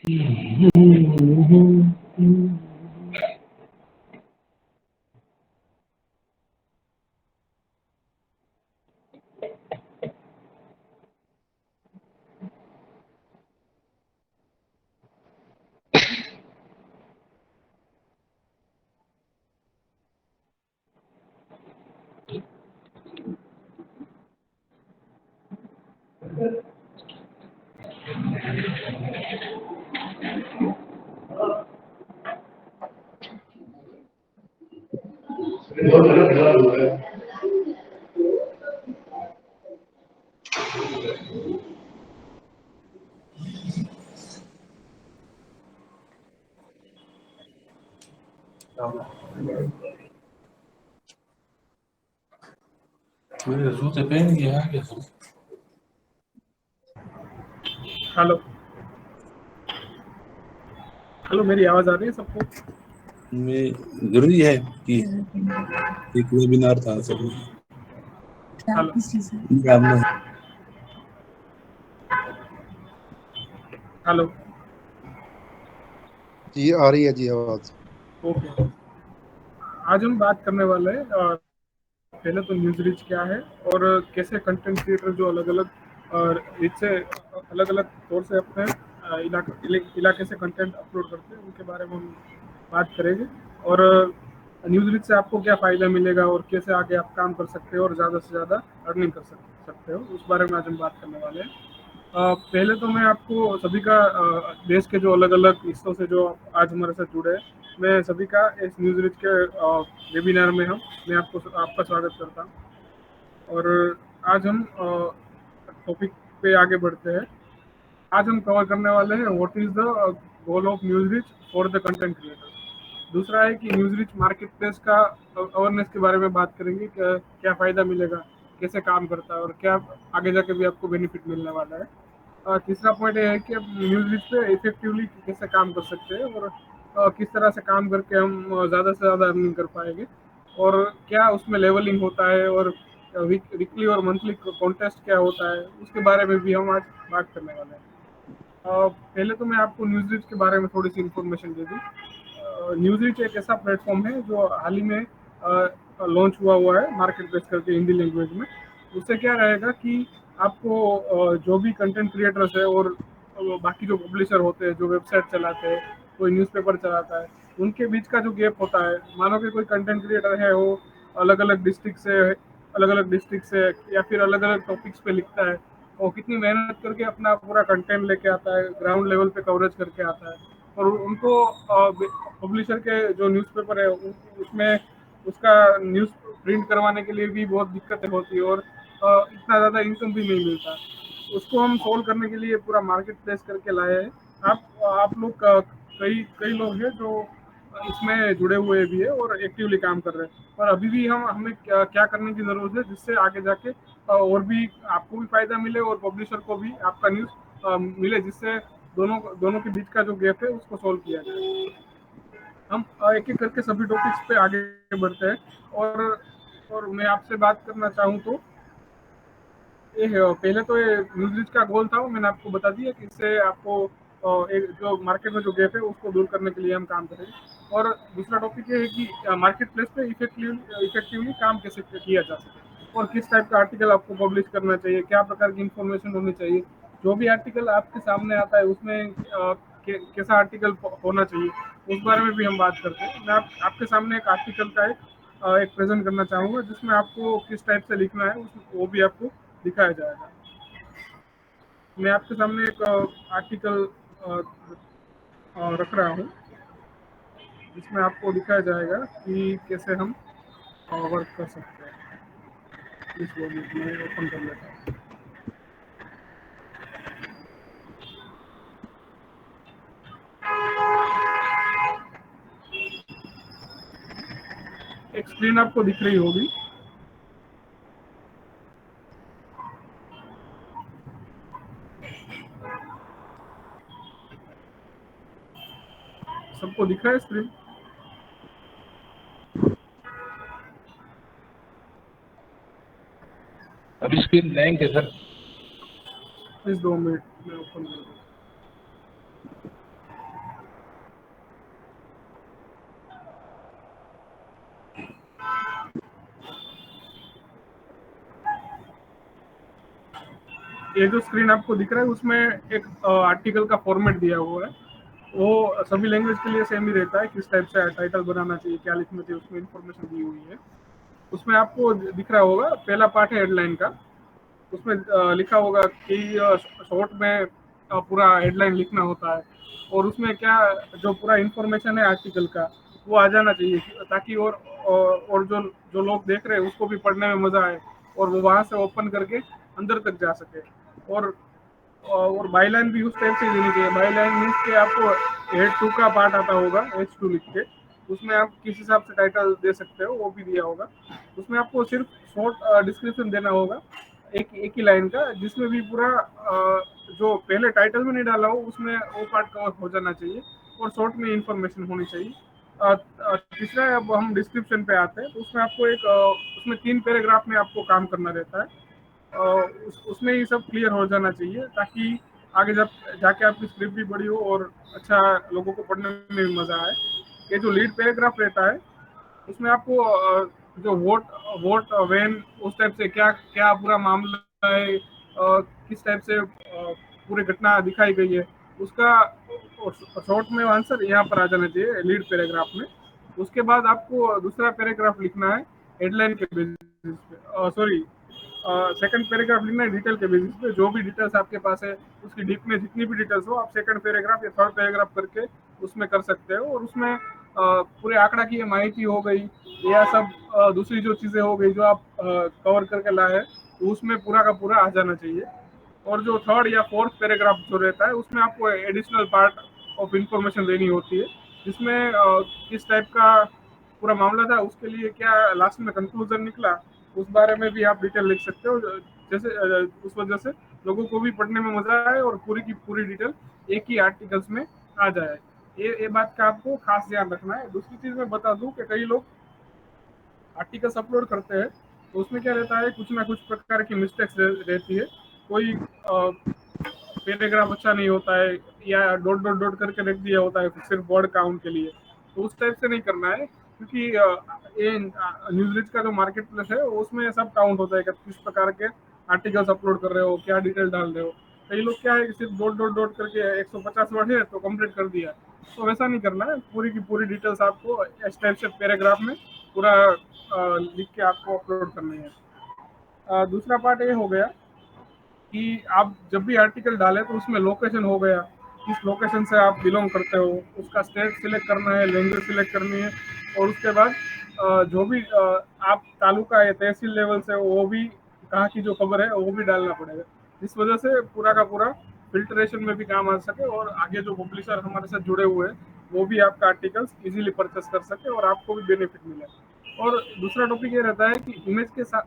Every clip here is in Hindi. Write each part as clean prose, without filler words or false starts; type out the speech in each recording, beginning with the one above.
मेरे जूते पहन के आ गया। हेलो हेलो, मेरी आवाज आ रही है सबको? में जरूरी है कि एक वेबिनार था सब हेलो हेलो जी आ रही है जी आवाज। ओके, आज हम बात करने वाले हैं पहले तो न्यूज़ रीच क्या है और कैसे कंटेंट क्रिएटर जो अलग अलग रीच से अलग अलग तौर से अपने इलाके से कंटेंट अपलोड करते हैं उनके बारे में हम बात करेंगे। और न्यूज़ रीच से आपको क्या फ़ायदा मिलेगा और कैसे आगे आप काम कर सकते हो और ज़्यादा से ज़्यादा अर्निंग कर सकते हो, उस बारे में आज हम बात करने वाले हैं। पहले तो मैं आपको सभी का देश के जो अलग अलग हिस्सों से जो आज हमारे साथ जुड़े हैं, मैं सभी का इस न्यूज़ रीच के वेबिनार में मैं आपका स्वागत करता हूँ। और आज हम टॉपिक पे आगे बढ़ते हैं। आज हम कवर करने वाले हैं what is the goal of news reach for the content creator. दूसरा है कि न्यूज़ रीच मार्केट प्लेस का अवेयरनेस के बारे में बात करेंगे, क्या फ़ायदा मिलेगा, कैसे काम करता है और क्या आगे जाके भी आपको बेनिफिट मिलने वाला है। तीसरा पॉइंट ये है कि अब न्यूज़ रीच पे इफेक्टिवली कैसे काम कर सकते हैं और किस तरह से काम करके हम ज़्यादा से ज़्यादा अर्निंग कर पाएंगे और क्या उसमें लेवलिंग होता है और वीकली और मंथली कॉन्टेस्ट क्या होता है, उसके बारे में भी हम आज बात करने वाले हैं। पहले तो मैं आपको न्यूज़ रीच के बारे में थोड़ी सी इन्फॉर्मेशन दे दूँ। न्यूज़ रीच एक ऐसा प्लेटफॉर्म है जो हाल ही में लॉन्च हुआ है मार्केट प्लेस करके हिंदी लैंग्वेज में। उससे क्या रहेगा कि आपको जो भी कंटेंट क्रिएटर्स है और बाकी जो पब्लिशर होते हैं, जो वेबसाइट चलाते हैं, कोई न्यूज़पेपर चलाता है, उनके बीच का जो गैप होता है, मानो कि कोई कंटेंट क्रिएटर है वो अलग अलग डिस्ट्रिक्ट से या फिर अलग अलग टॉपिक्स पे लिखता है, वो कितनी मेहनत करके अपना पूरा कंटेंट लेके आता है, ग्राउंड लेवल पे कवरेज करके आता है और उनको पब्लिशर के जो न्यूज़पेपर है उसमें उसका न्यूज़ प्रिंट करवाने के लिए भी बहुत दिक्कतें होती है और इतना ज़्यादा इनकम भी नहीं मिलता। उसको हम सोल्व करने के लिए पूरा मार्केट प्लेस करके लाए हैं। आप लोग कई कई लोग हैं जो इसमें जुड़े हुए भी है और एक्टिवली काम कर रहे हैं, पर अभी भी हमें क्या करने की ज़रूरत है जिससे आगे जाके और भी आपको भी फ़ायदा मिले और पब्लिशर को भी आपका न्यूज़ मिले, जिससे दोनों दोनों के बीच का जो गैप है उसको सोल्व किया जाए। हम एक एक करके सभी टॉपिक्स पे आगे बढ़ते हैं और मैं आपसे बात करना चाहूँ तो पहले तो ये न्यूज़ रीच का गोल था, वो मैंने आपको बता दिया कि इससे आपको एक जो मार्केट में जो गैप है उसको दूर करने के लिए हम काम करेंगे। और दूसरा टॉपिक ये है कि मार्केट प्लेस पे इफेक्टिवली काम कैसे किया जा सके और किस टाइप का आर्टिकल आपको पब्लिश करना चाहिए, क्या प्रकार की इंफॉर्मेशन होनी चाहिए, जो भी आर्टिकल आपके सामने आता है उसमें कैसा आर्टिकल होना चाहिए, उस बारे में भी हम बात करते हैं। मैं आपके सामने एक आर्टिकल का एक प्रेजेंट करना चाहूँगा जिसमें आपको किस टाइप से लिखना है वो भी आपको दिखाया जाएगा। मैं आपके सामने एक आर्टिकल रख रहा हूँ जिसमें आपको दिखाया जाएगा कि कैसे हम वर्क कर सकते हैं। इस वॉल्यूम में ओपन कर लेता हूँ। एक स्क्रीन आपको दिख रही होगी। सबको दिख रहा है स्क्रीन? अभी स्क्रीन ब्लैंक है सर। प्लीज 2 मिनट में ओपन कर दूँ। ये जो स्क्रीन आपको दिख रहा है उसमें एक आर्टिकल का फॉर्मेट दिया हुआ है, वो सभी लैंग्वेज के लिए सेम ही रहता है। किस टाइप से टाइटल बनाना चाहिए, क्या लिखना चाहिए, उसमें इंफॉर्मेशन दी हुई है। उसमें आपको दिख रहा होगा पहला पार्ट है हेडलाइन का, उसमें लिखा होगा कि शॉर्ट में पूरा हेडलाइन लिखना होता है, और उसमें क्या जो पूरा इंफॉर्मेशन है आर्टिकल का वो आ जाना चाहिए, ताकि और जो जो लोग देख रहे हैं उसको भी पढ़ने में मजा आए और वो वहां से ओपन करके अंदर तक जा सके। और बाईलाइन भी उस टाइप से देनी चाहिए। बाईलाइन मीन्स कि आपको हेड टू का पार्ट आता होगा एच टू लिख के, उसमें आप किस हिसाब से टाइटल दे सकते हो वो भी दिया होगा। उसमें आपको सिर्फ शॉर्ट डिस्क्रिप्शन देना होगा एक ही लाइन का, जिसमें भी पूरा जो पहले टाइटल में नहीं डाला हो उसमें वो पार्ट कवर हो जाना चाहिए, और शॉर्ट में इंफॉर्मेशन होनी चाहिए। तीसरा, अब हम डिस्क्रिप्शन पे आते हैं, तो उसमें आपको उसमें 3 पैराग्राफ में आपको काम करना रहता है। उसमें ये सब क्लियर हो जाना चाहिए, ताकि आगे जब जाके आपकी स्क्रिप्ट भी बड़ी हो और अच्छा लोगों को पढ़ने में भी मजा आए। ये जो लीड पैराग्राफ रहता है उसमें आपको जो वोट वोट वैन उस टाइप से क्या क्या पूरा मामला है, किस टाइप से पूरी घटना दिखाई गई है, उसका शॉर्ट में आंसर यहाँ पर आ जाना चाहिए लीड पैराग्राफ में। उसके बाद आपको दूसरा पैराग्राफ लिखना है हेडलाइन के बेसिस पे, सॉरी सेकंड पैराग्राफ लिखना है डिटेल के बेसिस पे। जो भी डिटेल्स आपके पास है उसकी डीप में जितनी भी डिटेल्स हो, आप सेकंड पैराग्राफ या थर्ड पैराग्राफ करके उसमें कर सकते हो, और उसमें पूरे आंकड़ा की माहिती हो गई या सब दूसरी जो चीज़ें हो गई जो आप कवर करके लाए हैं, तो उसमें पूरा का पूरा आ जाना चाहिए। और जो थर्ड या फोर्थ पैराग्राफ जो रहता है उसमें आपको एडिशनल पार्ट ऑफ इंफॉर्मेशन देनी होती है, जिसमें किस टाइप का पूरा मामला था, उसके लिए क्या लास्ट में कंक्लूजन निकला, उस बारे में भी आप डिटेल लिख सकते हो, जैसे उस वजह से लोगों को भी पढ़ने में मजा आए और पूरी की पूरी डिटेल एक ही आर्टिकल्स में आ जाए। ये बात का आपको खास ध्यान रखना है। दूसरी चीज मैं बता दूं कि कई लोग आर्टिकल्स अपलोड करते हैं, तो उसमें क्या रहता है, कुछ ना कुछ प्रकार की मिस्टेक्स रहती है। कोई पैराग्राफ अच्छा नहीं होता है, या डॉट डॉट डॉट करके रख दिया होता है सिर्फ वर्ड काउंट के लिए, तो उस टाइप से नहीं करना है, क्योंकि ये न्यूज़रीच का जो मार्केट प्लेस है उसमें सब काउंट होता है कि किस प्रकार के आर्टिकल्स अपलोड कर रहे हो, क्या डिटेल डाल रहे हो। कई लोग क्या है कि सिर्फ डॉट डॉट डॉट करके 150 वर्ड है तो कंप्लीट कर दिया, तो वैसा नहीं करना है। पूरी की पूरी डिटेल्स आपको इस टाइप से पैराग्राफ में पूरा लिख के आपको अपलोड करनी है। दूसरा पार्ट ये हो गया कि आप जब भी आर्टिकल डालें तो उसमें लोकेशन हो गया, किस लोकेशन से आप बिलोंग करते हो, उसका स्टेट सिलेक्ट करना है, लैंग्वेज सिलेक्ट करनी है, और उसके बाद जो भी आप तालुका या तहसील लेवल से वो भी कहाँ की जो खबर है वो भी डालना पड़ेगा, इस वजह से पूरा का पूरा फिल्ट्रेशन में भी काम आ सके, और आगे जो पब्लिशर हमारे साथ जुड़े हुए हैं वो भी आपका आर्टिकल्स इजीली परचेस कर सके और आपको भी बेनिफिट मिले। और दूसरा टॉपिक ये रहता है कि इमेज के साथ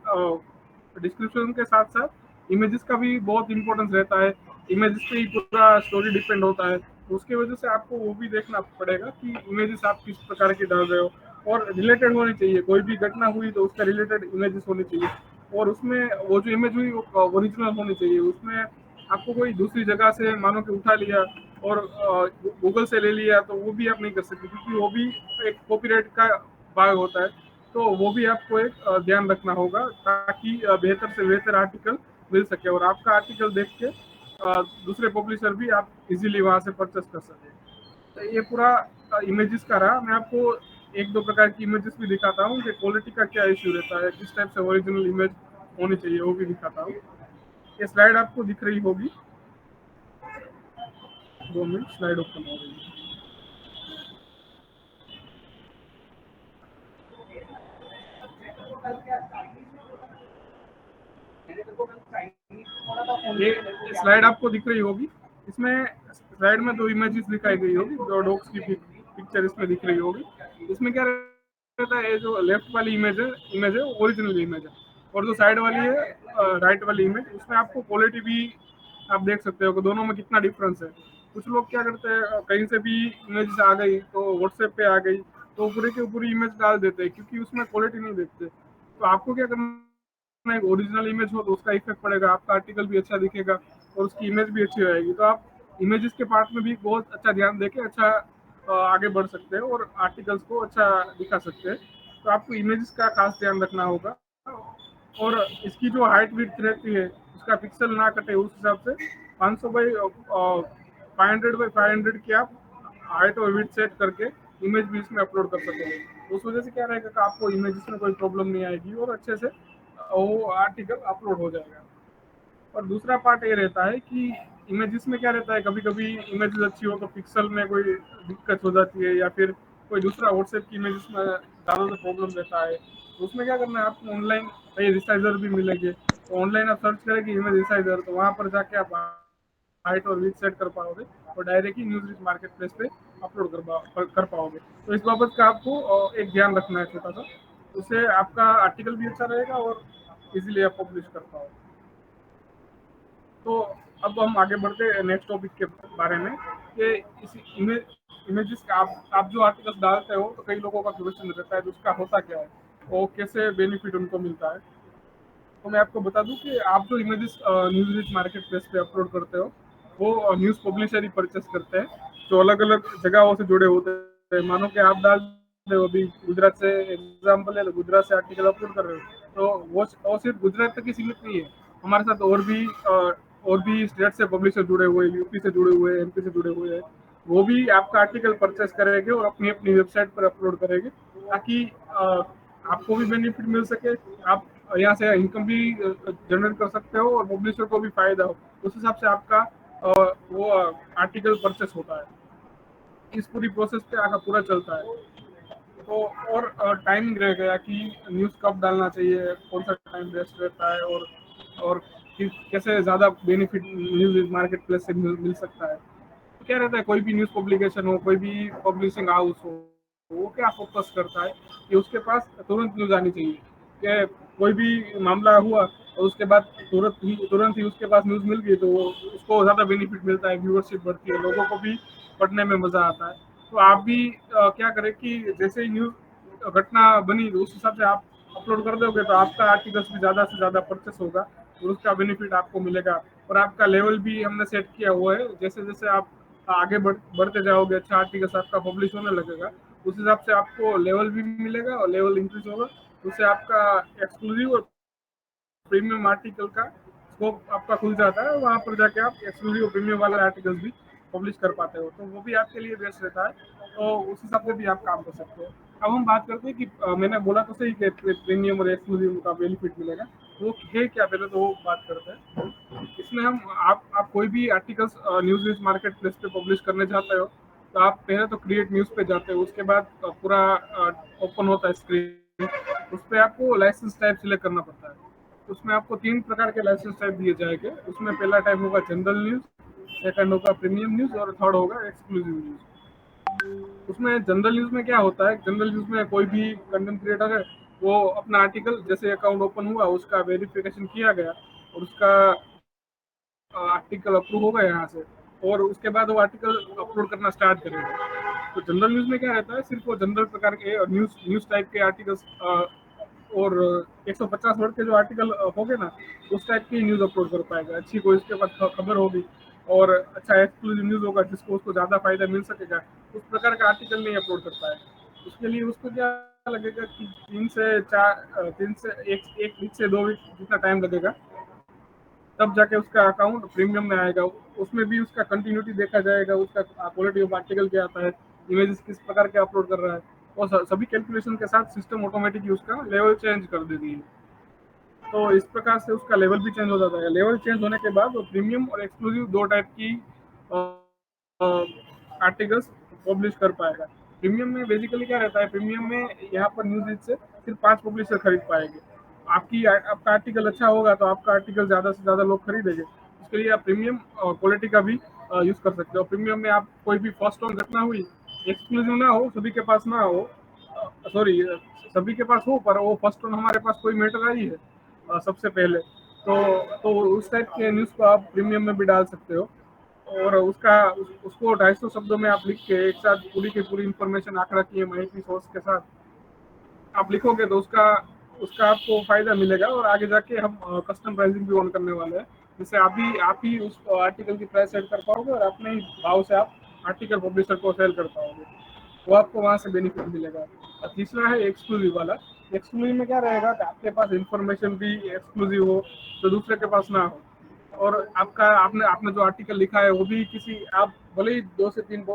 डिस्क्रिप्शन के साथ साथ इमेजेस का भी बहुत इंपॉर्टेंस रहता है। इमेजेस पे ही पूरा स्टोरी डिपेंड होता है, तो उसकी वजह से आपको वो भी देखना पड़ेगा कि इमेजेस आप किस प्रकार की डाल रहे हो, और रिलेटेड होनी चाहिए। कोई भी घटना हुई तो उसका रिलेटेड इमेजेस होनी चाहिए, और उसमें वो जो इमेज हुई वो ओरिजिनल होनी चाहिए। उसमें आपको कोई दूसरी जगह से मानो कि उठा लिया और गूगल से ले लिया तो वो भी आप नहीं कर सकते, क्योंकि वो भी एक कॉपीराइट का भाग होता है। तो वो भी आपको एक ध्यान रखना होगा, ताकि बेहतर से बेहतर आर्टिकल मिल सके और आपका आर्टिकल देख के दूसरे पब्लिशर भी आप इजीली वहां से परचेस कर सके। तो ये पूरा इमेजेस का रहा। मैं आपको एक दो प्रकार की इमेजेस भी दिखाता हूँ कि क्वालिटी का क्या इश्यू रहता है, किस टाइप से ओरिजिनल इमेज होनी चाहिए वो भी दिखाता हूँ। ये स्लाइड आपको दिख रही होगी, 2 मिनट, स्लाइड ओपन हो रही है। ये स्लाइड आपको दिख रही होगी, इसमें स्लाइड में 2 इमेजेस दिखाई गई होगी, 2 डॉग्स की पिक्चर इसमें दिख रही होगी। इसमें क्या रहता है, ये जो लेफ्ट वाली इमेज है ओरिजिनल इमेज है, और जो साइड वाली है राइट वाली इमेज, उसमें आपको क्वालिटी भी आप देख सकते हो कि दोनों में कितना डिफरेंस है। कुछ लोग क्या करते हैं, कहीं से भी इमेज आ गई तो व्हाट्सएप पे आ गई तो पूरे की पूरी इमेज डाल देते हैं, क्योंकि उसमें क्वालिटी नहीं देखते। तो आपको क्या करना, एक ओरिजिनल इमेज हो तो उसका इफेक्ट पड़ेगा, आपका आर्टिकल भी अच्छा दिखेगा और उसकी इमेज भी अच्छी रहेगी। तो आप इमेजेस के पार्ट में भी बहुत अच्छा ध्यान देके अच्छा आगे बढ़ सकते हैं और आर्टिकल्स को अच्छा दिखा सकते हैं। तो आपको इमेजेस का खास ध्यान रखना होगा। और इसकी जो हाइट विड्थ रहती है उसका पिक्सल ना कटे उस हिसाब से 500 बाई 500 बाई 500 की आप हाइट और विड्थ सेट करके इमेज भी इसमें अपलोड कर सकोगे। तो उस वजह से क्या रहेगा कि आपको इमेजेस में कोई प्रॉब्लम नहीं आएगी और अच्छे से वो आर्टिकल अपलोड हो जाएगा। और दूसरा पार्ट ये रहता है कि इमेजेस में क्या रहता है, कभी कभी इमेजेस अच्छी हो तो पिक्सल में कोई दिक्कत हो जाती है, या फिर कोई दूसरा व्हाट्सएप की इमेजेस में ज़्यादा प्रॉब्लम रहता है। तो उसमें क्या करना है, आपको ऑनलाइन कई रिसाइजर भी मिलेंगे। तो ऑनलाइन आप सर्च करेंगे इमेज रिसाइजर, तो वहाँ पर जाके आप हाइट और विड्थ सेट कर पाओगे और directly news rich market place पे अपलोड कर पाओगे। तो इस बाबत का आपको एक ध्यान रखना है छोटा सा, उससे आपका आर्टिकल भी अच्छा रहेगा और इजीली आप पब्लिश कर पाओगे। तो अब हम आगे बढ़ते हैं नेक्स्ट टॉपिक के बारे में कि इस इमेजेस का आप जो आर्टिकल्स डालते हो, तो कई लोगों का क्वेश्चन रहता है कि उसका होता क्या है और कैसे बेनिफिट उनको मिलता है। तो मैं आपको बता दूं कि आप जो images news rich market place पे अपलोड करते हो, वो न्यूज़ पब्लिशर ही परचेस करते हैं, जो अलग अलग जगहों से जुड़े होते हैं। मानो कि आप डाल रहे हो, अभी गुजरात से एग्जाम्पल है, तो गुजरात से आर्टिकल अपलोड कर रहे हो, तो वो सिर्फ गुजरात तक ही सीमित नहीं है। हमारे साथ और भी स्टेट से पब्लिशर जुड़े हुए हैं, यूपी से जुड़े हुए हैं, एमपी से जुड़े हुए हैं। वो भी आपका आर्टिकल परचेस करेंगे और अपनी अपनी वेबसाइट पर अपलोड करेंगे, ताकि आपको भी बेनिफिट मिल सके, आप यहाँ से इनकम भी जनरेट कर सकते हो और पब्लिशर को भी फायदा हो। उस हिसाब से आपका वो आर्टिकल परचेस होता है। इस पूरी प्रोसेस पे आपका पूरा चलता है। तो और टाइमिंग रह गया कि न्यूज़ कब डालना चाहिए, कौन सा टाइम बेस्ट रहता है, और कैसे ज़्यादा बेनिफिट न्यूज़ मार्केट प्लेस से मिल सकता है। तो क्या रहता है, कोई भी न्यूज़ पब्लिकेशन हो, कोई भी पब्लिशिंग हाउस हो, वो क्या फोकस करता है कि उसके पास तुरंत न्यूज़ आनी चाहिए। कि कोई भी मामला हुआ और उसके बाद तुरंत ही उसके पास न्यूज़ मिल गई, तो उसको ज़्यादा बेनिफिट मिलता है, व्यूअरशिप बढ़ती है, लोगों को भी पढ़ने में मज़ा आता है। तो आप भी क्या करें कि जैसे ही न्यूज़ घटना बनी, तो उस हिसाब से आप अपलोड कर दोगे, तो आपका आर्टिकल्स भी ज़्यादा से ज़्यादा परचेस होगा और उसका बेनिफिट आपको मिलेगा। और आपका लेवल भी हमने सेट किया हुआ है, जैसे जैसे आप आगे बढ़ते जाओगे, अच्छा आर्टिकल्स आपका पब्लिश होने लगेगा, उस हिसाब से आपको लेवल भी मिलेगा और लेवल इंक्रीज होगा। उससे आपका एक्सक्लूसिव और प्रीमियम आर्टिकल का स्कोप आपका खुल जाता है, वहाँ पर जाके आप एक्सक्लूसिव प्रीमियम वाले आर्टिकल्स भी पब्लिश कर पाते हो, तो वो भी आपके लिए बेस्ट रहता है। तो उस हिसाब से भी आप काम कर सकते हो। अब हम बात करते हैं कि मैंने बोला तो सही कि प्रीमियम और एक्सक्लूसिव का बेनिफिट मिलेगा, वो है क्या, पहले तो वो बात करते हैं। इसमें हम आप कोई भी articles news rich market place पे पब्लिश करने चाहते हो, तो आप पहले तो क्रिएट न्यूज़ पे जाते हो, उसके बाद पूरा ओपन होता है स्क्रीन, उस पर आपको लाइसेंस टाइप सिलेक्ट करना पड़ता है। उसमें आपको 3 प्रकार के लाइसेंस टाइप दिए जाएंगे। उसमें पहला टाइप होगा जनरल न्यूज़, सेकंड होगा प्रीमियम न्यूज़ और थर्ड होगा एक्सक्लूसिव न्यूज़। उसमें जनरल न्यूज़ में क्या होता है, जनरल न्यूज़ में कोई भी कंटेंट क्रिएटर है, वो अपना आर्टिकल, जैसे अकाउंट ओपन हुआ, उसका वेरिफिकेशन किया गया और उसका आर्टिकल अप्रूव होगा यहाँ से, और उसके बाद वो आर्टिकल अपलोड करना स्टार्ट करेगा। तो जनरल न्यूज़ में क्या रहता है, सिर्फ वो जनरल प्रकार के न्यूज़ टाइप के आर्टिकल्स और 150 वर्ड के जो आर्टिकल होंगे ना, उस टाइप की न्यूज़ अपलोड कर पाएगा। अच्छी कोई उसके पास खबर होगी और अच्छा एक्सक्लूसिव न्यूज़ होगा जिसको उसको ज़्यादा फायदा मिल सकेगा, उस प्रकार का आर्टिकल नहीं अपलोड कर पाएगा। उसके लिए उसको क्या लगेगा कि 3 से 1 वीक से 2 वीक जितना टाइम लगेगा, तब जाके उसका अकाउंट प्रीमियम में आएगा। उसमें भी उसका कंटिन्यूटी देखा जाएगा, उसका क्वालिटी ऑफ आर्टिकल क्या आता है, इमेजेस किस प्रकार के अपलोड कर रहा है, और सभी कैलकुलेशन के साथ सिस्टम ऑटोमेटिकली उसका लेवल चेंज कर देती है। तो इस प्रकार से उसका लेवल भी चेंज हो जाता है। लेवल चेंज होने के बाद वो प्रीमियम और एक्सक्लूसिव 2 टाइप की आर्टिकल्स पब्लिश कर पाएगा। प्रीमियम में बेसिकली क्या रहता है, प्रीमियम में यहाँ पर न्यूज़ रीच से सिर्फ 5 पब्लिशर खरीद पाएंगे। आपका आर्टिकल अच्छा होगा तो आपका आर्टिकल ज़्यादा से ज़्यादा लोग खरीदेंगे। उसके लिए आप प्रीमियम क्वालिटी का भी यूज़ कर सकते हो। प्रीमियम में आप कोई भी फर्स्ट ऑन घटना हुई, एक्सक्लूसिव ना हो, सभी के पास ना हो, सॉरी, सभी के पास हो पर वो फर्स्ट ऑन हमारे पास कोई मैटर आई है सबसे पहले, तो उस टाइप के न्यूज़ को आप प्रीमियम में भी डाल सकते हो। और उसको 250 शब्दों में आप लिख के एक साथ पूरी की पूरी इंफॉर्मेशन, आंकड़ा की माहिती सोर्स के साथ आप लिखोगे, तो उसका उसका आपको फायदा मिलेगा। और आगे जाके हम कस्टम प्राइसिंग भी ऑन करने वाले हैं, जिससे आप ही उस आर्टिकल की प्राइस सेट कर पाओगे और अपने ही भाव से आप आर्टिकल पब्लिशर को सेल कर पाओगे, वो आपको वहाँ से बेनिफिट मिलेगा। और तीसरा है एक्सक्लूसिव वाला। एक्सक्लूसिव में क्या रहेगा कि आपके पास इंफॉर्मेशन भी एक्सक्लूसिव हो तो दूसरे के पास ना हो, और आपका आपने आपने जो आर्टिकल लिखा है वो भी किसी, आप भले ही 2 से 3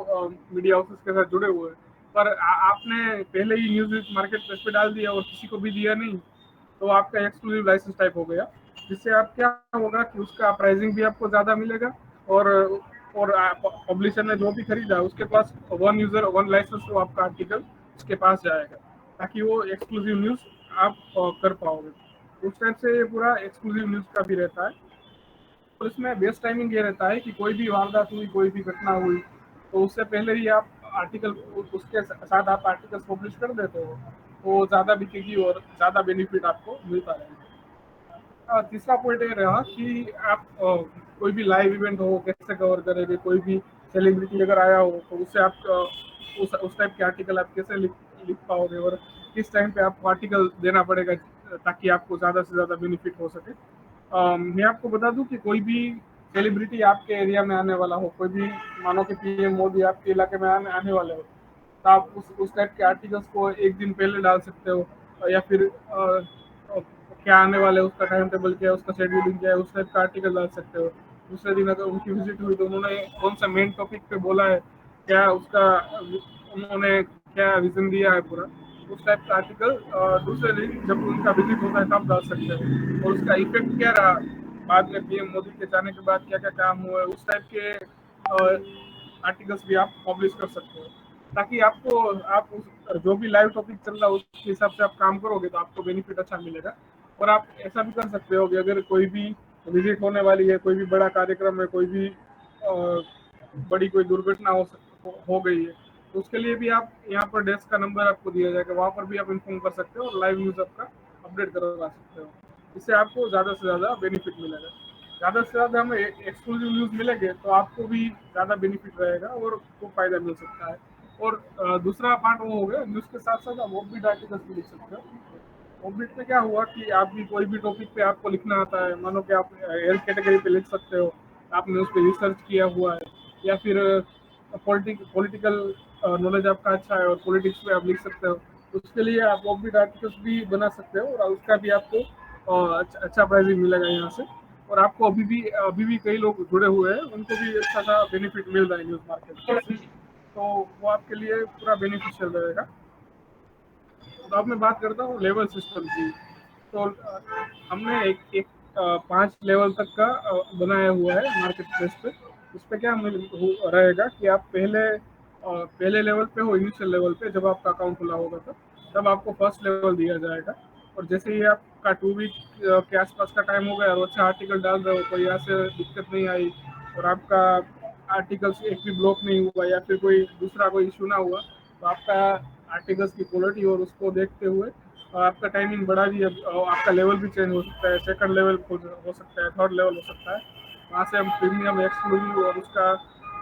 मीडिया हाउसेस के साथ जुड़े हुए हैं, पर आपने पहले ही न्यूज मार्केट प्लेस पे डाल दिया और किसी को भी दिया नहीं, तो आपका एक्सक्लूसिव लाइसेंस टाइप हो गया, जिससे आप क्या होगा कि उसका प्राइसिंग भी आपको ज़्यादा मिलेगा, और और पब्लिशर ने जो भी खरीदा उसके पास वन यूज़र वन लाइसेंस, वो आपका आर्टिकल उसके पास जाएगा, ताकि वो एक्सक्लूसिव न्यूज़ आप कर पाओगे। उस टाइप से ये पूरा एक्सक्लूसिव न्यूज़ का भी रहता है। और इसमें बेस्ट टाइमिंग ये रहता है कि कोई भी वारदात हुई, कोई भी घटना हुई, तो उससे पहले ही आप आर्टिकल, उसके साथ आप आर्टिकल पब्लिश कर देते हो, तो ज़्यादा बिकेगी और ज़्यादा बेनिफिट आपको मिलता रहेगा। तीसरा पॉइंट ये रहा कि आप कोई भी लाइव इवेंट हो कैसे कवर करेंगे, कोई भी सेलिब्रिटी अगर आया हो तो उससे आप उस टाइप के आर्टिकल आप कैसे लिख पाओगे, और किस टाइम पे आपको आर्टिकल देना पड़ेगा ताकि आपको ज़्यादा से ज़्यादा बेनिफिट हो सके। मैं आपको बता दूं कि कोई भी सेलिब्रिटी आपके एरिया में आने वाला हो, कोई भी मानो कि पीएम मोदी आपके इलाके में आने वाले हो, तो आप उस टाइप के आर्टिकल्स को एक दिन पहले डाल सकते हो, या फिर क्या आने वाले है, उसका टाइम टेबल क्या है, उसका शेड्यूलिंग क्या है, उस टाइप का आर्टिकल डाल सकते हो। दूसरे दिन अगर उनकी विजिट हुई तो उन्होंने कौन सा मेन टॉपिक पे बोला है, क्या उसका उन्होंने क्या विजन दिया है पूरा, उस टाइप का आर्टिकल दूसरे दिन जब उनका विजिट होता है तब डाल सकते हो, और उसका इफेक्ट क्या रहा बाद में, पीएम मोदी के जाने के बाद क्या क्या काम हुआ है, उस टाइप के आर्टिकल्स भी आप पब्लिश कर सकते हो, ताकि आपको आप उस जो भी लाइव टॉपिक चल रहा है उसके हिसाब से आप काम करोगे तो आपको बेनिफिट अच्छा मिलेगा। और आप ऐसा भी कर सकते हो कि अगर कोई भी विजिट होने वाली है, कोई भी बड़ा कार्यक्रम है, कोई भी बड़ी कोई दुर्घटना हो गई है, तो उसके लिए भी आप यहाँ पर डेस्क का नंबर आपको दिया जाएगा, वहाँ पर भी आप इन्फॉर्म कर सकते हो और लाइव न्यूज़ आपका अपडेट करवा सकते हो। इससे आपको ज़्यादा से ज़्यादा बेनिफिट मिलेगा। ज़्यादा से ज़्यादा हमें एक्सक्लूसिव न्यूज़ मिलेंगे तो आपको भी ज़्यादा बेनिफिट रहेगा और आपको फ़ायदा मिल सकता है। और दूसरा पार्ट वो हो गया, न्यूज़ के साथ साथ आप ऑफ-बीट आर्टिकल्स भी लिख सकते हो। ऑफ-बीट में क्या हुआ कि आप भी कोई भी टॉपिक पे आपको लिखना आता है, मानो कि आप हेल्थ कैटेगरी पे लिख सकते हो, आपने उस पर रिसर्च किया हुआ है, या फिर पॉलिटिकल नॉलेज आपका अच्छा है और पॉलिटिक्स पे आप लिख सकते हो, तो उसके लिए आप ऑफ-बीट आर्टिकल्स भी बना सकते हो और उसका भी आपको अच्छा प्राइसिंग मिलेगा यहाँ से। और आपको अभी भी कई लोग जुड़े हुए हैं, उनको भी अच्छा सा बेनिफिट मिल रहा है न्यूज़ मार्केट से, तो वो आपके लिए पूरा बेनिफिशियल रहेगा। तो अब मैं बात करता हूँ लेवल सिस्टम की। तो हमने एक 5 लेवल तक का बनाया हुआ है मार्केट प्लेस पे। उस पे क्या रहेगा कि आप पहले लेवल पे हो, इनिशियल लेवल पे जब आपका अकाउंट खुला होगा तब आपको फर्स्ट लेवल दिया जाएगा। और जैसे ही आपका 2 वीक के आसपास का टाइम हो गया और अच्छा आर्टिकल डाल रहे हो, कोई यहाँ से दिक्कत नहीं आई और आपका आर्टिकल्स एक भी ब्लॉक नहीं हुआ या फिर कोई दूसरा कोई इशू ना हुआ, तो आपका आर्टिकल्स की क्वालिटी और उसको देखते हुए आपका टाइमिंग बढ़ा भी, आपका लेवल भी चेंज हो सकता है, सेकंड लेवल हो सकता है, थर्ड लेवल हो सकता है। वहाँ से हम प्रीमियम, एक्सक्लूसिव और उसका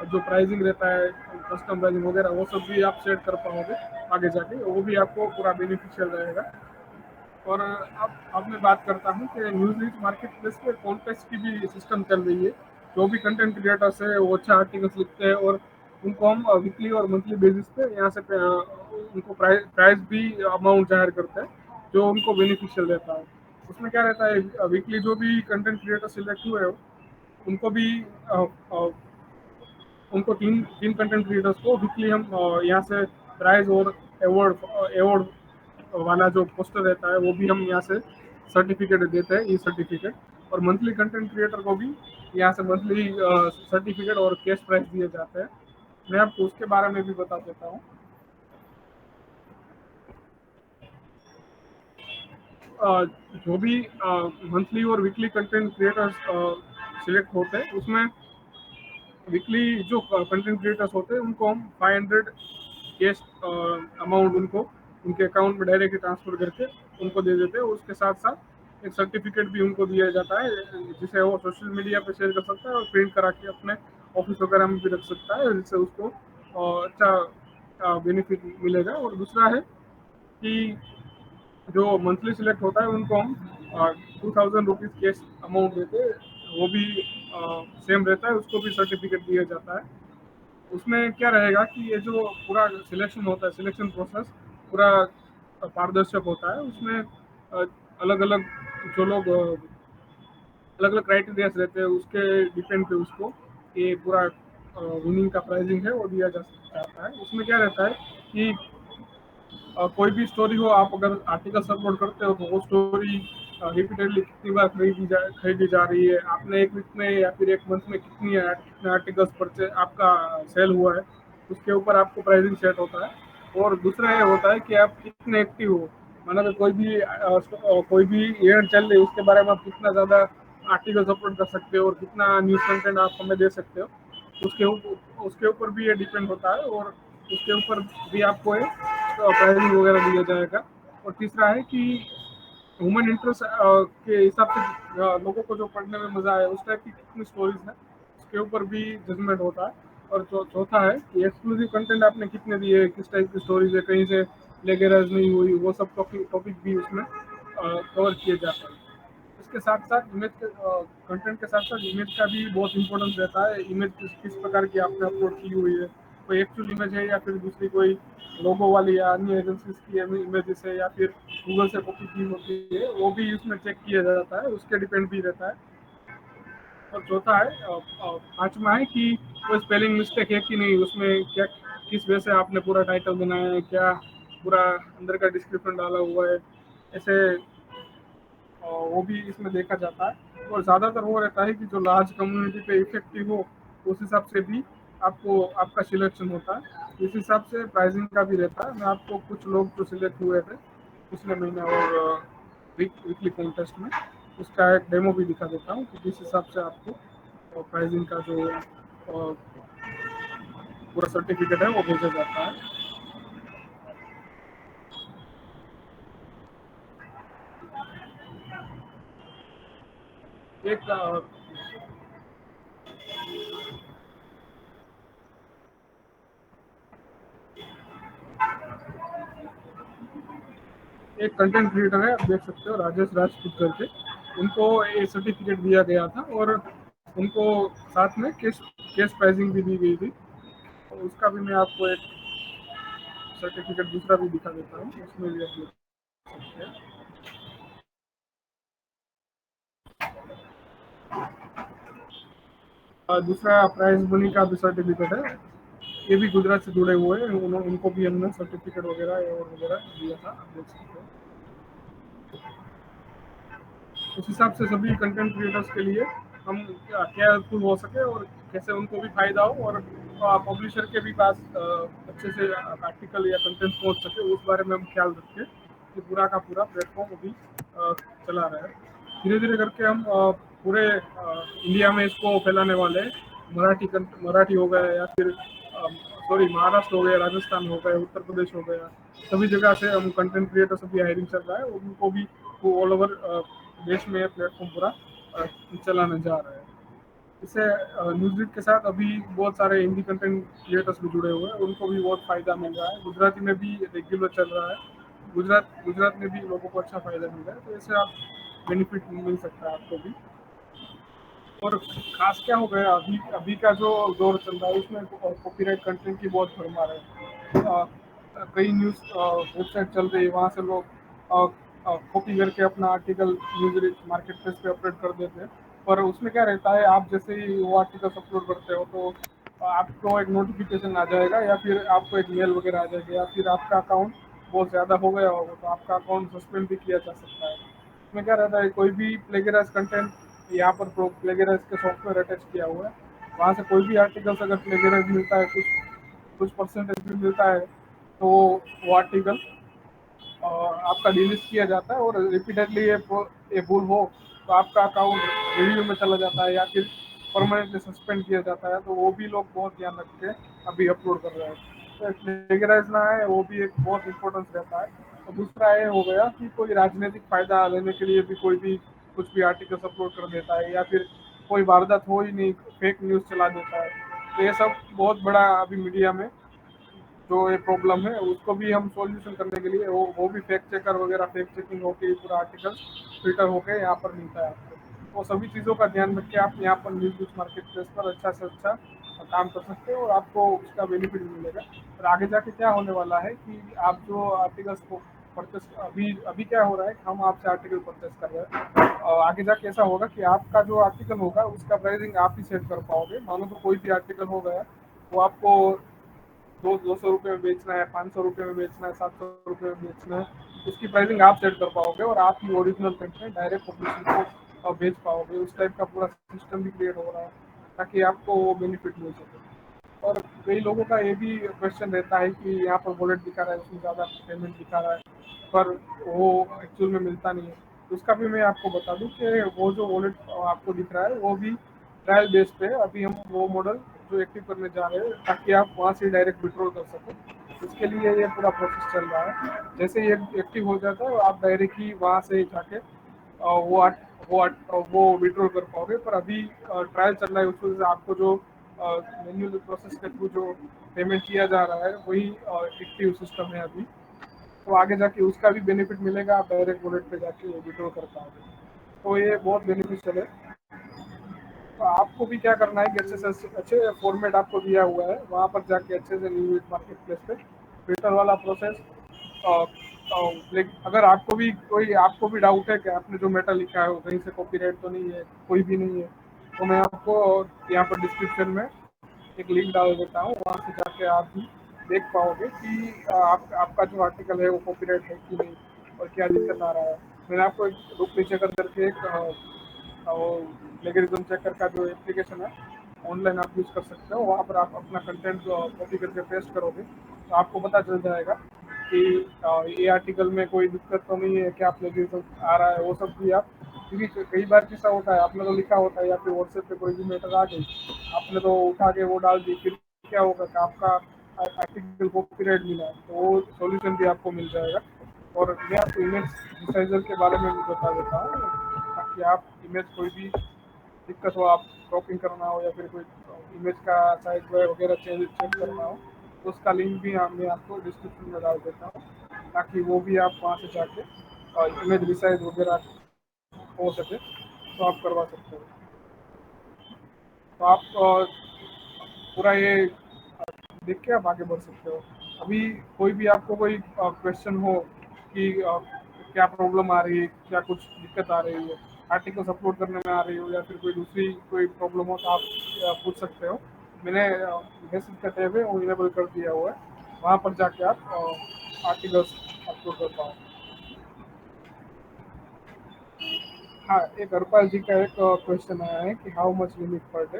जो प्राइसिंग रहता है, कस्टम प्राइसिंग वगैरह, वो सब भी आप सेट कर पाओगे आगे जाके, वो भी आपको पूरा बेनिफिशियल रहेगा। और अब मैं बात करता हूँ कि न्यूज़ रीच मार्केट प्लेस पे कॉन्टेस्ट की भी सिस्टम चल रही है। जो भी कंटेंट क्रिएटर्स है वो अच्छा आर्टिकल्स लिखते हैं और उनको हम वीकली और मंथली बेसिस पे यहाँ से उनको प्राइस भी अमाउंट जाहिर करते हैं जो उनको बेनिफिशियल रहता है। उसमें क्या रहता है, वीकली जो भी कंटेंट क्रिएटर सिलेक्ट हुए हो उनको भी अ, अ, उनको तीन तीन कंटेंट क्रिएटर्स को वीकली हम यहाँ से प्राइज और अवार्ड अवार्ड वाला जो पोस्टर रहता है वो भी हम यहाँ से सर्टिफिकेट देते हैं, ई सर्टिफिकेट। और मंथली कंटेंट क्रिएटर को भी यहाँ से मंथली सर्टिफिकेट और कैश प्राइज दिए जाते हैं। मैं आपको उसके बारे में भी बता देता हूँ। जो भी मंथली और वीकली कंटेंट क्रिएटर्स सिलेक्ट होते हैं उसमें वीकली जो कंटेंट क्रिएटर्स होते हैं उनको हम 500 कैश अमाउंट उनको उनके अकाउंट में डायरेक्टली ट्रांसफर करके उनको दे देते हैं। उसके साथ साथ एक सर्टिफिकेट भी उनको दिया जाता है जिसे वो सोशल मीडिया पे शेयर कर सकता है और प्रिंट करा के अपने ऑफिस वगैरह में भी रख सकता है, जिससे उसको अच्छा बेनिफिट मिलेगा। और दूसरा है कि जो मंथली सिलेक्ट होता है उनको हम 2000 रुपीज़ कैश अमाउंट देते हैं, वो भी सेम रहता है, उसको भी सर्टिफिकेट दिया जाता है। उसमें क्या रहेगा कि ये जो पूरा सिलेक्शन होता है, सिलेक्शन प्रोसेस पूरा पारदर्शक होता है। उसमें अलग अलग जो लोग अलग अलग क्राइटेरिया रहते हैं, उसके डिपेंड पे उसको ये पूरा विनिंग का प्राइजिंग है वो दिया जाता है। उसमें क्या रहता है कि कोई भी स्टोरी हो, आप अगर आर्टिकल अपलोड करते हो तो वो स्टोरी रिपीटेडली कितनी बार खरीदी जा रही है, आपने एक वीक में या फिर एक मंथ में कितने आर्टिकल्स परचेज आपका सेल हुआ है, उसके ऊपर आपको प्राइसिंग सेट होता है। और दूसरा ये होता है कि आप कितने एक्टिव हो, मतलब कोई भी इवेंट चल रही है उसके बारे में आप कितना ज़्यादा आर्टिकल्स अपलोड कर सकते हो और कितना न्यूज़ कंटेंट आप हमें दे सकते हो, उसके ऊपर भी ये डिपेंड होता है। और उसके ऊपर भी आपको एक प्राइजिंग वगैरह दिया जाएगा। और तीसरा है कि ह्यूमन इंटरेस्ट के हिसाब से लोगों को जो पढ़ने में मजा आए उस टाइप की कितनी स्टोरीज है, उसके ऊपर भी जजमेंट होता है। और जो चौथा है कि एक्सक्लूसिव कंटेंट आपने कितने दिए, किस टाइप की स्टोरीज है, कहीं से प्लेगराइज नहीं हुई, वो सब टॉपिक भी उसमें कवर किए जाते हैं। इसके साथ साथ इमेज के कंटेंट के साथ साथ इमेज का भी बहुत इंपॉर्टेंस रहता है। इमेज किस प्रकार की आपने अपलोड की हुई है, कोई एक्चुअल इमेज है या फिर दूसरी कोई लोगो वाली या अन्य एजेंसीज की इमेजेस है या फिर गूगल से कॉपी की होती है, वो भी इसमें चेक किया जाता है, उसके डिपेंड भी रहता है। और चौथा है पांचवा है कि कोई स्पेलिंग मिस्टेक है कि नहीं, उसमें क्या किस वजह से आपने पूरा टाइटल बनाया है, क्या पूरा अंदर का डिस्क्रिप्शन डाला हुआ है, ऐसे वो भी इसमें देखा जाता है। और ज़्यादातर वो रहता है कि जो लार्ज कम्युनिटी पे इफेक्टिव हो उस हिसाब से भी आपको आपका सिलेक्शन होता है। इस हिसाब से प्राइसिंग का भी रहता है। मैं आपको कुछ लोग जो सिलेक्ट हुए थे पिछले महीने और वीकली कॉन्टेस्ट में, उसका एक डेमो भी दिखा देता हूँ कि जिस हिसाब से आपको प्राइसिंग का जो पूरा सर्टिफिकेट है वो भेजा जाता है। एक एक कंटेंट क्रिएटर है, आप देख सकते हो, राजेश राजपूत करके, उनको ये सर्टिफिकेट दिया गया था और उनको साथ में केस केस प्राइजिंग भी दी गई थी। और उसका भी मैं आपको एक सर्टिफिकेट दूसरा भी दिखा देता हूँ, उसमें भी आप देख सकते हैं। दूसरा प्राइज मनी का भी सर्टिफिकेट है, ये भी गुजरात से जुड़े हुए हैं, उनको भी हमने सर्टिफिकेट वगैरह और वगैरह दिया था, आप देख सकते हो। उस हिसाब से सभी कंटेंट क्रिएटर्स के लिए हम क्या हेल्पफुल हो सके और कैसे उनको भी फायदा हो और पब्लिशर के भी पास अच्छे से आर्टिकल या कंटेंट पहुंच सके, उस बारे में हम ख्याल रखें कि पूरा का पूरा प्लेटफॉर्म अभी चला रहा है। धीरे धीरे करके हम पूरे इंडिया में इसको फैलाने वाले हैं। मराठी हो गया या फिर सॉरी महाराष्ट्र हो गया, राजस्थान हो गया, उत्तर प्रदेश हो गया, सभी जगह से हम कंटेंट क्रिएटर्स अभी हायरिंग चल रहा है। उनको भी वो ऑल ओवर देश में प्लेटफॉर्म पूरा चलाने जा रहा है। इससे न्यूज़ के साथ अभी बहुत सारे हिंदी कंटेंट क्रिएटर्स भी जुड़े हुए हैं, उनको भी बहुत फायदा मिल रहा है। गुजराती में भी रेगुलर चल रहा है, गुजरात में भी लोगों को अच्छा फायदा मिल रहा है, तो ऐसे आप बेनिफिट मिल सकता है आपको भी। और खास क्या हो गया, अभी अभी का जो दौर चल रहा है उसमें कॉपीराइट कंटेंट की बहुत भरमार है। कई न्यूज़ वेबसाइट चल रही है, वहाँ से लोग कॉपी करके अपना आर्टिकल न्यूज मार्केट प्लेस पे अपलोड कर देते हैं। पर उसमें क्या रहता है, आप जैसे ही वो आर्टिकल अपलोड करते हो तो आपको एक नोटिफिकेशन आ जाएगा या फिर आपको एक मेल वगैरह आ जाएगी या फिर आपका अकाउंट बहुत ज़्यादा हो गया होगा तो आपका अकाउंट सस्पेंड भी किया जा सकता है। इसमें क्या रहता है, कोई भी प्लेगराइज कंटेंट यहाँ पर प्लेगराइज के सॉफ्टवेयर अटैच किया हुआ है, वहाँ से कोई भी आर्टिकल्स अगर प्लेगराइज मिलता है, कुछ कुछ परसेंटेज भी मिलता है, तो वो आर्टिकल आपका डिलीट किया जाता है। और रिपीटेडली ये भूल हो तो आपका अकाउंट रिव्यू में चला जाता है या फिर परमानेंटली सस्पेंड किया जाता है। तो वो भी लोग बहुत ध्यान रख के अभी अपलोड कर रहे हैं, तो प्लेगराइज ना है, वो भी एक बहुत इंपॉर्टेंस रहता है। और दूसरा ये हो गया कि कोई राजनीतिक फायदा लेने के लिए भी कोई भी कुछ भी आर्टिकल्स अपलोड कर देता है या फिर कोई वारदात हो ही नहीं, फेक न्यूज़ चला देता है। तो ये सब बहुत बड़ा अभी मीडिया में जो ये प्रॉब्लम है उसको भी हम सॉल्यूशन करने के लिए वो भी फैक्ट चेकर वगैरह फैक्ट चेकिंग होकर पूरा आर्टिकल फिल्टर होकर यहाँ पर मिलता है आपको। वो सभी चीज़ों का ध्यान रख के आप यहाँ पर न्यूज़ मार्केट प्लेस पर अच्छा से अच्छा काम कर सकते हो और आपको उसका बेनिफिट भी मिलेगा। और आगे जाके क्या होने वाला है कि आप जो आर्टिकल्स को परचेस अभी क्या हो रहा है कि हम आपसे आर्टिकल परचेस कर रहे हैं, और आगे जाके ऐसा होगा कि आपका जो आर्टिकल होगा उसका प्राइसिंग आप ही सेट कर पाओगे। मानो तो कोई भी आर्टिकल हो गया, वो आपको 200 रुपये में बेचना है, 500 रुपये में बेचना है, 700 रुपये में बेचना है, उसकी प्राइसिंग आप सेट कर पाओगे और आप ही ओरिजिनल कंटेंट डायरेक्ट पब्लिशर को बेच पाओगे। उस टाइप का पूरा सिस्टम भी क्रिएट हो रहा है ताकि आपको वो बेनिफिट मिल सके। और कई लोगों का ये भी क्वेश्चन रहता है कि यहाँ पर वॉलेट दिखा रहा है, उसमें ज़्यादा पेमेंट दिखा रहा है, पर वो एक्चुअल में मिलता नहीं है। तो उसका भी मैं आपको बता दूं कि वो जो वॉलेट आपको दिख रहा है वो भी ट्रायल बेस पे है। अभी हम वो मॉडल जो एक्टिव करने जा रहे हैं ताकि आप वहाँ से डायरेक्ट विड्रॉल कर सकें। इसके लिए ये पूरा प्रोसेस चल रहा है। जैसे ये एक्टिव हो जाता है आप डायरेक्ट ही वहाँ से जाके वो विड्रॉल कर पाओगे। पर अभी ट्रायल चल रहा है, उस वजह से आपको जो मैन्युअल प्रोसेस के थ्रू जो पेमेंट किया जा रहा है वही एक्टिव सिस्टम है अभी। तो आगे जाके उसका भी बेनिफिट मिलेगा, आप डायरेक्ट वॉलेट पे जाके विड्रॉ कर पाओगे। तो ये बहुत बेनिफिशियल है। तो आपको भी क्या करना है कि अच्छे फॉर्मेट आपको दिया हुआ है, वहाँ पर जाके अच्छे से न्यू मार्केट प्लेस पे फिल्टर वाला प्रोसेस। अगर आपको भी डाउट है कि आपने जो मेटा लिखा है वो कहीं से कॉपीराइट तो नहीं है, कोई भी नहीं है, तो मैं आपको यहाँ पर डिस्क्रिप्शन में एक लिंक डाल देता हूँ, वहाँ से जाके आप भी देख पाओगे कि आपका जो आर्टिकल है वो कॉपीराइट है कि नहीं और क्या दिक्कत आ रहा है। मैंने आपको एक ग्रुप नीचे करके एक प्लेगरिज्म चेकर का जो एप्लीकेशन है ऑनलाइन आप यूज़ कर सकते हो। वहाँ पर आप अपना कंटेंट कॉपी करके पेस्ट करोगे तो आपको पता चल जाएगा कि ये आर्टिकल में कोई दिक्कत तो नहीं है, क्या प्लेगरिज्म आ रहा है, वो सब भी आप। क्योंकि कई बार किस्सा होता है, आपने तो लिखा होता है या फिर व्हाट्सएप पे कोई भी मैटर आ गई, आपने तो उठा के वो डाल दी, फिर क्या होगा कि आपका आर्टिकल कॉपीराइट मिला है, तो वो सॉल्यूशन भी आपको मिल जाएगा। और मैं आपको इमेज रिसाइजर के बारे में भी बता देता हूँ ताकि आप इमेज कोई भी दिक्कत हो, आप क्रॉपिंग करना हो या फिर कोई इमेज का साइज वगैरह चेंज करना हो, तो उसका लिंक भी मैं आपको डिस्क्रिप्शन में डाल देता हूँ ताकि वो भी आप वहाँ से जाके इमेज रिसाइज वगैरह हो सके तो आप करवा सकते हो। तो आप पूरा ये देख के आप आगे बढ़ सकते हो। अभी कोई भी आपको कोई क्वेश्चन हो कि क्या प्रॉब्लम आ रही है, क्या कुछ दिक्कत आ रही है, आर्टिकल्स अपलोड करने में आ रही हो या फिर कोई दूसरी कोई प्रॉब्लम हो, तो आप पूछ सकते हो। मैंने मैसेज का टैब है वो इनेबल कर दिया हुआ है, वहाँ पर जाके आप आर्टिकल्स अपलोड कर पाओ। हाँ, एक हरपाल जी का एक क्वेश्चन आया है कि how much limit per day.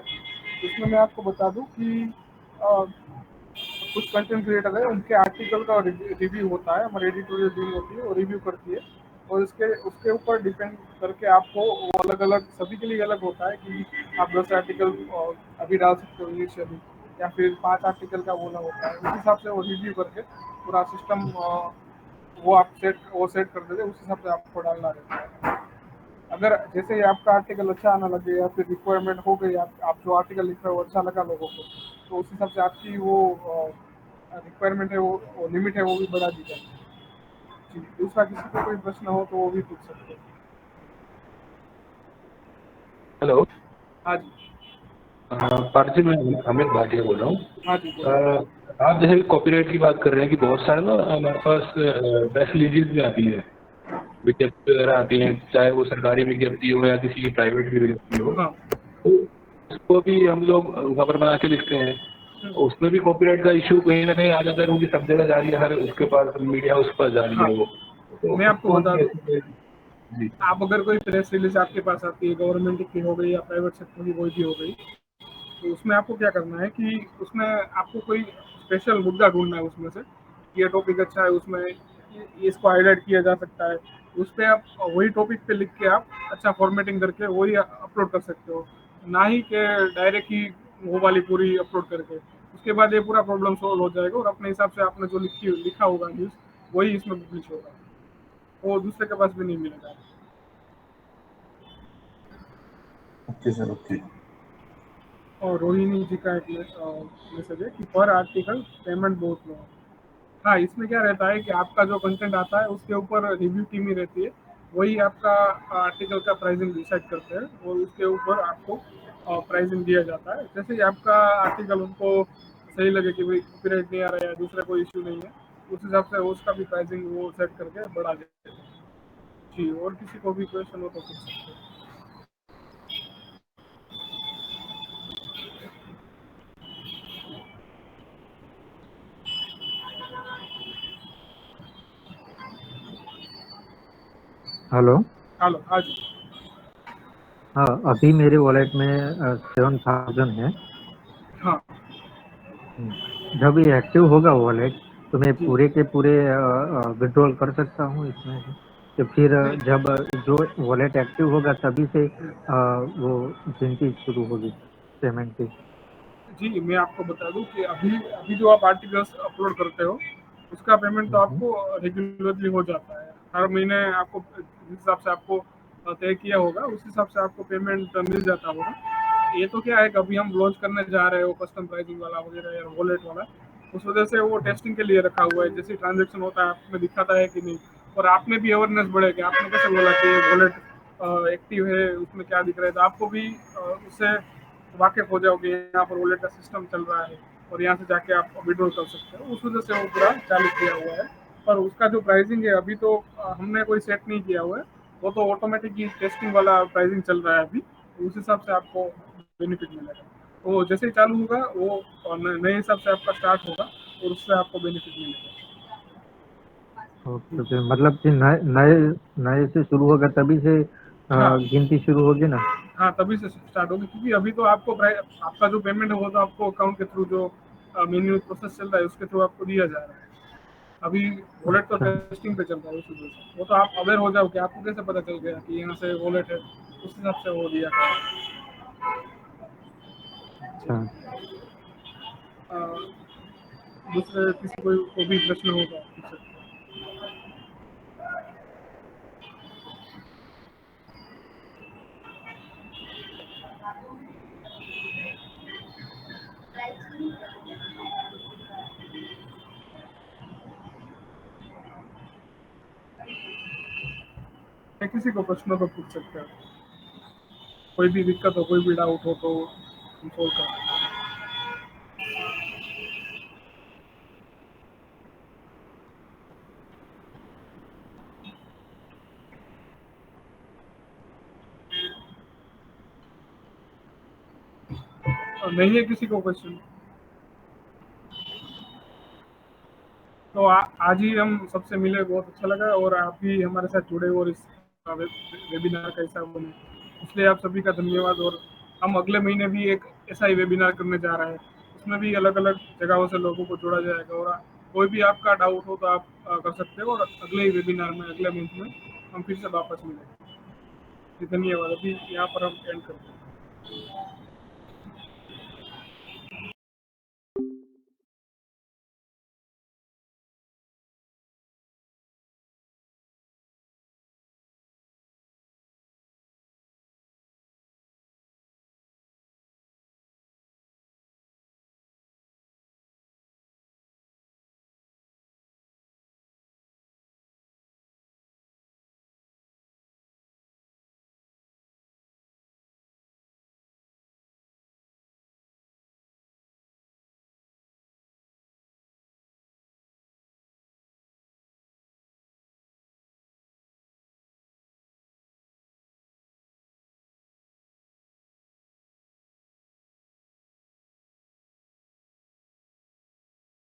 इसमें मैं आपको बता दूं कि कुछ कंटेंट क्रिएटर है, उनके आर्टिकल का रिव्यू होता है, हमारी एडिटोरियल टीम होती है वो रिव्यू करती है, और उसके ऊपर डिपेंड करके आपको वो अलग अलग सभी के लिए अलग होता है कि आप 10 आर्टिकल अभी डाल सकते हो इनिशियली, या फिर 5 आर्टिकल का बोला होता है। उस हिसाब से वो रिव्यू करके पूरा सिस्टम वो सेट कर देते हैं, उस हिसाब से आपको डालना रहता है। अगर जैसे ही आपका आर्टिकल अच्छा आना लगे या फिर रिक्वायरमेंट हो गई, आप जो आर्टिकल लिख रहे हो अच्छा लगा लोगों को, तो उस हिसाब से आपकी वो रिक्वायरमेंट है, वो लिमिट है, वो भी बढ़ा दी जाती है। जी, दूसरा किसी को कोई प्रश्न हो तो वो भी पूछ सकते हैं। हेलो। हाँ जी। पार्थिव, मैं अमित भाटिया बोल रहा हूँ। हाँ जी, बोलिए। आप जैसे कॉपीराइट की बात कर रहे हैं कि बहुत सारे ना हमारे पास प्रेस रिलीज भी आती है, विज्ञप्ति वगैरह आती हैं, चाहे वो सरकारी विज्ञप्ति हो या किसी की प्राइवेट विज्ञप्ति हो, हाँ। तो उसको भी हम लोग खबर बना के लिखते हैं। उसमें भी कॉपीराइट का इशू कहीं ना कहीं आ जाता है, क्योंकि सब जगह जा रही है, हर उसके पास मीडिया उस पर जा रही हाँ, है वो। तो मैं आपको उसको बता दूं, जी आप अगर कोई प्रेस रिलीज आपके पास आती है, गवर्नमेंट की हो गई या प्राइवेट सेक्टर की कोई भी हो गई, तो उसमें आपको क्या करना है कि उसमें आपको कोई स्पेशल मुद्दा ढूंढना है उसमें से, ये टॉपिक अच्छा है, उसमें इसको हाईलाइट किया जा सकता है। उस पर आप वही टॉपिक पे लिख के आप अच्छा फॉर्मेटिंग करके वही अपलोड कर सकते हो, ना ही कि डायरेक्ट ही वो वाली पूरी अपलोड करके। उसके बाद ये पूरा प्रॉब्लम सॉल्व हो जाएगा और अपने हिसाब से आपने जो लिखा होगा न्यूज़ वही इसमें पब्लिश होगा, वो दूसरे के पास भी नहीं मिलेगा। Okay sir, okay. और रोहिणी जी का एक मैसेज है कि पर आर्टिकल पेमेंट बहुत लो है। हाँ, इसमें क्या रहता है कि आपका जो कंटेंट आता है उसके ऊपर रिव्यू टीम ही रहती है, वही आपका आर्टिकल का प्राइसिंग डिसाइड करते हैं और उसके ऊपर आपको प्राइसिंग दिया जाता है। जैसे ही आपका आर्टिकल उनको सही लगे कि भाई कॉपीराइट नहीं आ रहा है, दूसरा कोई इश्यू नहीं है, उस हिसाब से उसका भी प्राइसिंग वो सेट करके बढ़ा देते हैं। जी, और किसी को भी क्वेश्चन हो तो पूछ सकते हैं। हेलो। हेलो, हाँ जी। हाँ, अभी मेरे वॉलेट में 7,000 है। हाँ जब ये एक्टिव होगा वॉलेट तो मैं जी। पूरे के पूरे विड्रॉल कर सकता हूँ इसमें से? तो फिर नहीं, जब जो वॉलेट एक्टिव होगा तभी से वो गिनती शुरू होगी पेमेंट की। जी, मैं आपको बता दूं कि अभी अभी जो आप आर्टिकल्स अपलोड करते हो उसका पेमेंट तो हम्म, आपको रेगुलरली हो जाता है। हर महीने आपको जिस हिसाब से आपको तय किया होगा उस हिसाब से आपको पेमेंट मिल जाता होगा। ये तो क्या है कि अभी हम लॉन्च करने जा रहे हो कस्टम प्राइसिंग वाला वगैरह या वॉलेट वाला, उस वजह से वो टेस्टिंग के लिए रखा हुआ है। जैसे ट्रांजेक्शन होता है आप में दिखाता है कि नहीं, और आप में भी अवेयरनेस बढ़ेगी। आपने कैसे बोला कि वॉलेट एक्टिव है, उसमें क्या दिख रहा है, तो आपको भी उससे वाकिफ हो जाओगे यहाँ पर वॉलेट का सिस्टम चल रहा है और यहाँ से जाके आप विड्रॉल कर सकते हो। उस वजह से वो पूरा चालू किया हुआ है। पर उसका जो प्राइसिंग है अभी तो हमने कोई सेट नहीं किया हुआ है, वो तो ऑटोमेटिक ही टेस्टिंग वाला प्राइसिंग चल रहा है अभी। उस हिसाब से आपको बेनिफिट मिलेगा। तो जैसे ही चालू होगा वो नए हिसाब से आपका स्टार्ट होगा और उससे आपको बेनिफिट मिलेगा। ओके ओके, मतलब कि नए नए नए से शुरू होगा तभी से हाँ गिनती शुरू होगी ना? हाँ, तभी से स्टार्ट होगी, क्योंकि अभी तो आपको आपका जो पेमेंट है वो तो आपको अकाउंट के थ्रू जो मेन्यू प्रोसेस चल रहा है उसके थ्रू आपको दिया जा रहा है। अभी वॉलेट तो अच्छा टेस्टिंग पे चल रहा है, उस वजह से वो तो आप अवेयर हो जाओ कि आपको कैसे पता चल गया कि यहाँ से वॉलेट है, उस हिसाब से वो दिया गया है। अच्छा। अ, दूसरे किसी को भी प्रश्न होगा पूछ सकते हैं। या किसी को प्रश्न तो पूछ सकते हैं। कोई भी दिक्कत हो, कोई भी डाउट हो तो हम सॉल्व कर सकते हैं। और नहीं है किसी को क्वेश्चन तो आज ही हम सबसे मिले, बहुत अच्छा लगा, और आप भी हमारे साथ जुड़े और इस वेबिनार का हिस्सा बने, इसलिए आप सभी का धन्यवाद। और हम अगले महीने भी एक ऐसा ही वेबिनार करने जा रहे हैं, उसमें भी अलग अलग जगहों से लोगों को जोड़ा जाएगा। और कोई भी आपका डाउट हो तो आप कर सकते हो, और अगले ही वेबिनार में अगले मंथ में हम फिर से वापस मिलेंगे। धन्यवाद। अभी यहाँ पर हम एंड करते हैं।